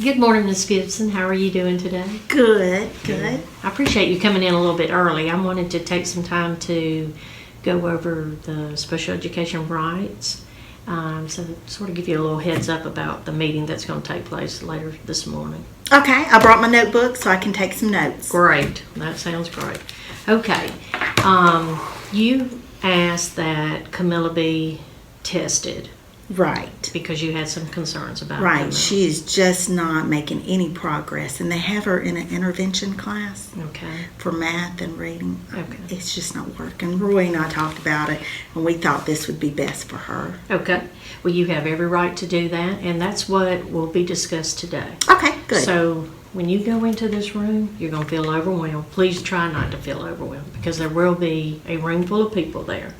Good morning, Miss Gibson. How are you doing today? Good. I appreciate you coming in a little bit early. I wanted to take some time to go over the special education rights. So sort of give you a little heads up about the meeting that's going to take place later this morning. Okay, I brought my notebook so I can take some notes. Great. That sounds great. Okay. You asked that Camilla be tested. Right. Because you had some concerns about Right. Camilla. She is just not making any progress. And they have her in an intervention class for math and reading. Okay. It's just not working. Roy and I talked about it, and we thought this would be best for her. Okay. Well, you have every right to do that, and that's what will be discussed today. Okay, good. So when you go into this room, you're going to feel overwhelmed. Please try not to feel overwhelmed because there will be a room full of people there.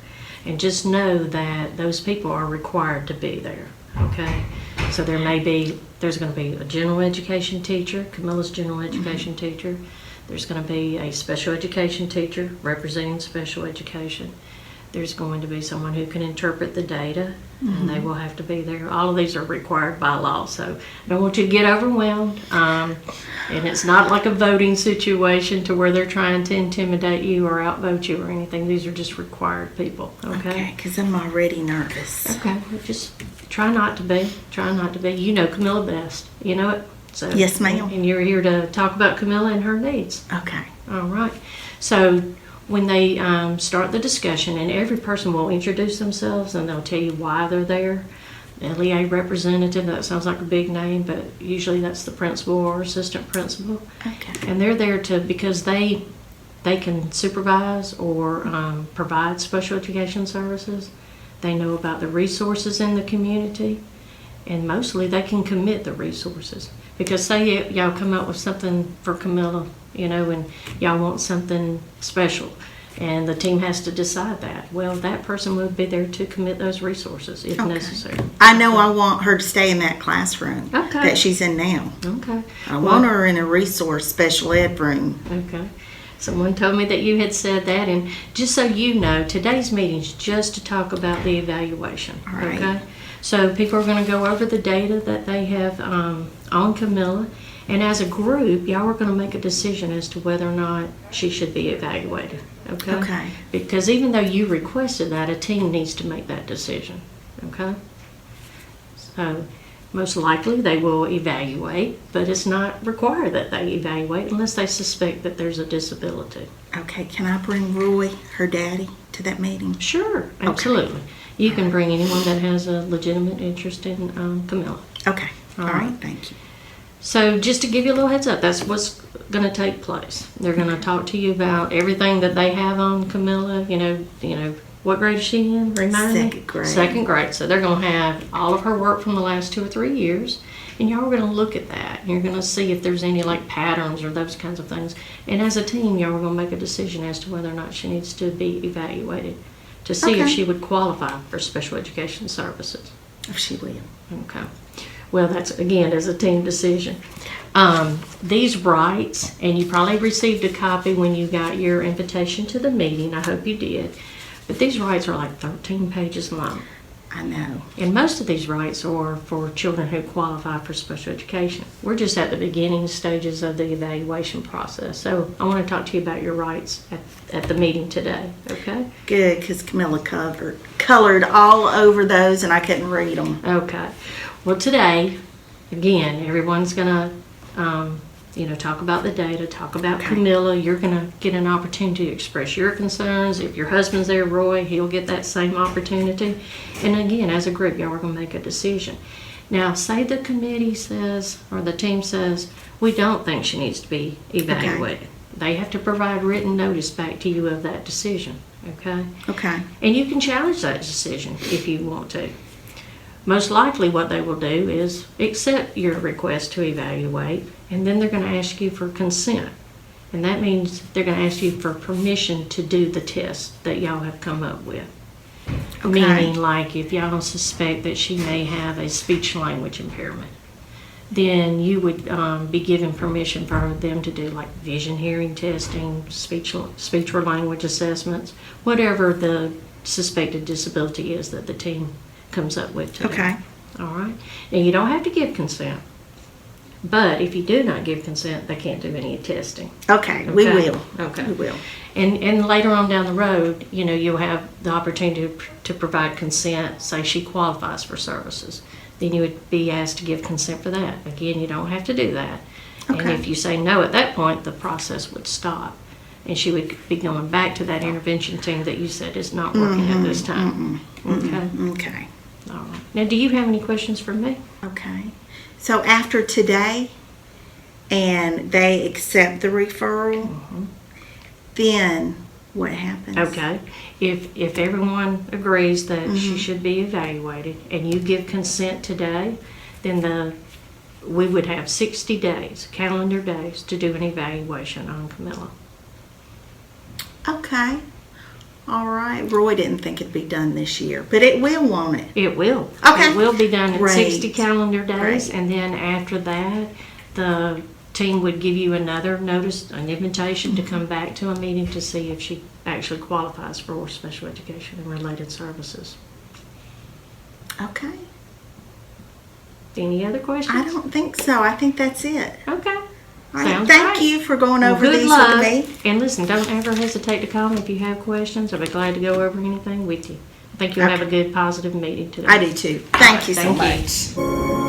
And just know that those people are required to be there, okay? So there's going to be a general education teacher, Camilla's general education teacher. There's going to be a special education teacher representing special education. There's going to be someone who can interpret the data, and they will have to be there. All of these are required by law, so I don't want you to get overwhelmed. And it's not like a voting situation to where they're trying to intimidate you or outvote you or anything. These are just required people, okay? Because I'm already nervous. Okay, well, just try not to be. Try not to be. You know Camilla best. You know it? So, Yes, ma'am. And you're here to talk about Camilla and her needs. Okay. All right. So when they start the discussion, and every person will introduce themselves and they'll tell you why they're there. LEA representative, that sounds like a big name, but usually that's the principal or assistant principal. Okay. And they're there because they can supervise or provide special education services. They know about the resources in the community, and mostly they can commit the resources. Because say y'all come up with something for Camilla, and y'all want something special, and the team has to decide that. Well, that person would be there to commit those resources if necessary. I know I want her to stay in that classroom that she's in now. Okay. I want her in a resource special ed room. Okay. Someone told me that you had said that, and just so you know, today's meeting is just to talk about the evaluation. All right. Okay? So people are going to go over the data that they have on Camilla, and as a group, y'all are going to make a decision as to whether or not she should be evaluated. Okay? Okay. Because even though you requested that, a team needs to make that decision. Okay? So most likely they will evaluate, but it's not required that they evaluate unless they suspect that there's a disability. Okay, can I bring Roy, her daddy, to that meeting? Sure, absolutely. You can bring anyone that has a legitimate interest in Camilla. Okay, all All right, right. thank you. So just to give you a little heads up, that's what's going to take place. They're going to talk to you about everything that they have on Camilla. What grade is she in? Remind me. Second grade. Second grade. So they're going to have all of her work from the last 2 or 3 years, and y'all are going to look at that. You're going to see if there's any patterns or those kinds of things. And as a team, y'all are going to make a decision as to whether or not she needs to be evaluated to see if she would qualify for special education services. If she will. Okay. Well, that's, again, as a team decision. These rights, and you probably received a copy when you got your invitation to the meeting. I hope you did. But these rights are like 13 pages long. I know. And most of these rights are for children who qualify for special education. We're just at the beginning stages of the evaluation process. So I want to talk to you about your rights at the meeting today, okay? Good, because Camilla colored all over those and I couldn't read them. Okay. Well, today, again, everyone's going to, talk about the data, talk about Camilla. You're going to get an opportunity to express your concerns. If your husband's there, Roy, he'll get that same opportunity. And again, as a group, y'all are going to make a decision. Now, say the committee says, or the team says, we don't think she needs to be evaluated. They have to provide written notice back to you of that decision, okay? Okay. And you can challenge that decision if you want to. Most likely what they will do is accept your request to evaluate, and then they're going to ask you for consent. And that means they're going to ask you for permission to do the test that y'all have come up with. Okay. Meaning, like, if y'all suspect that she may have a speech language impairment, then you would be given permission for them to do like vision hearing testing, speech or language assessments, whatever the suspected disability is that the team comes up with today. Okay. All right. Now, you don't have to give consent. But if you do not give consent, they can't do any testing. Okay, we will. Okay. We will. And later on down the road, you'll have the opportunity to provide consent. Say she qualifies for services. Then you would be asked to give consent for that. Again, you don't have to do that. Okay. And if you say no at that point, the process would stop. And she would be going back to that intervention team that you said is not working at this time. Okay? Okay. All right. Now, do you have any questions for me? Okay. So after today, and they accept the referral, then what happens? Okay. If everyone agrees that she should be evaluated and you give consent today, then we would have 60 days, calendar days, to do an evaluation on Camilla. Okay. All right. Roy didn't think it'd be done this year, but it will, won't it? It will. Okay. It will be done in Great. 60 calendar days, Great. and then after that, the team would give you another notice, an invitation to come back to a meeting to see if she actually qualifies for special education and related services. Okay. Any other questions? I don't think so. I think that's it. Okay. All right. Sounds Thank great. you for going Well, over good these luck. with me. And listen, don't ever hesitate to call me if you have questions. I'll be glad to go over anything with you. I think you'll have a good, positive meeting today. I do too. Thank you so Thank you. much.